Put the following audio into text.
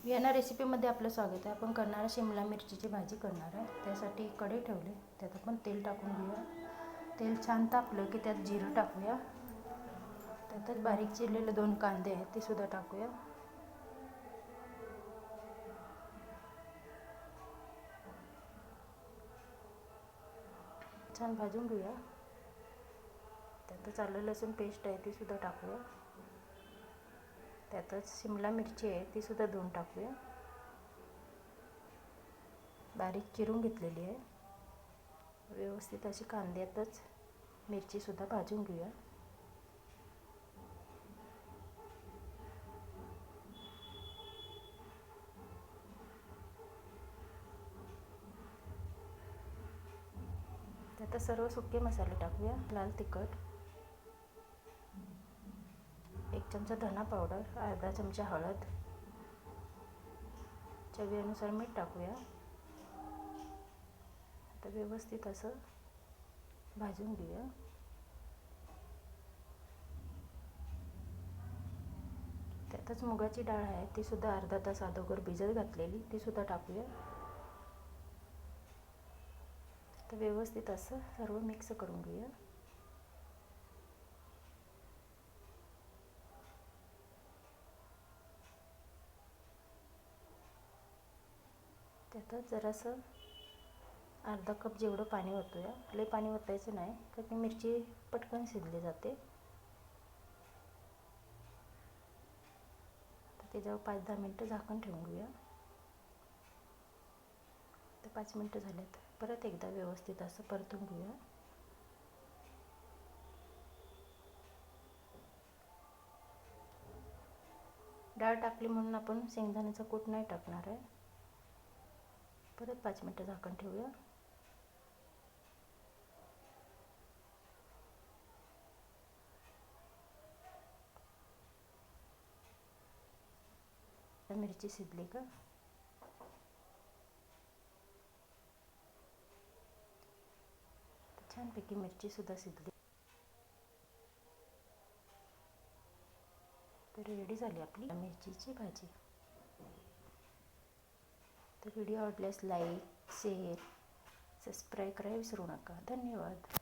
Vienna रेसिपीमध्ये आपलं स्वागत आहे. आपण करणार शिमला मिरचीची भाजी करणार आहे. त्यासाठी कढई ठेवली, त्यात आपण तेल टाकून घेऊया. तेल छान तापलं की त्यात जिरं टाकूया. त्यातच बारीक चिरलेले 2 कांदे आहेत ते सुद्धा टाकूया. छान भाजून घेऊया. त्यातच आलं लसूण पेस्ट आहे ती सुद्धा टाकूया. त्यातच शिमला मिरची आहे ती सुद्धा 2 टाकूया. बारीक चिरून घेतलेली आहे. व्यवस्थित अशी कांद्यातच मिरची सुद्धा भाजून घेऊया. त्यात सर्व सुके मसाले टाकूया. लाल तिखट, 1 चमचा धना पावडर, अर्धा चमचा हळद, चवीनुसार मीठ टाकूया. आता व्यवस्थित असं भाजून घेऊया. त्यातच मुगाची डाळ आहे ती सुद्धा अर्धा तास अगोदर भिजत घातलेली ती सुद्धा टाकूया. तर व्यवस्थित असं सर्व मिक्स करून घेऊया. त्यातच जरासं अर्धा कप जेवढं पाणी ओतूया. लई पाणी ओतायचं नाही कारण मिरची पटकन शिजली जाते. तर त्याच्यावर 5-10 मिनटं झाकण ठेवून घेऊया. तर 5 मिनटं झालेत. परत एकदा व्यवस्थित असं परतून घेऊया. डाळ टाकली म्हणून आपण शेंगदाण्याचा कूट नाही टाकणार आहे. परत 5 मिनटं झाकण ठेवूया. मिरची शिजली का? छानपैकी मिरची सुद्धा शिजली. तर रेडी झाली आपली मिरचीची भाजी. तर व्हिडिओ आवडल्यास लाईक, शेअर, सबस्क्राईब करायला विसरू नका. धन्यवाद.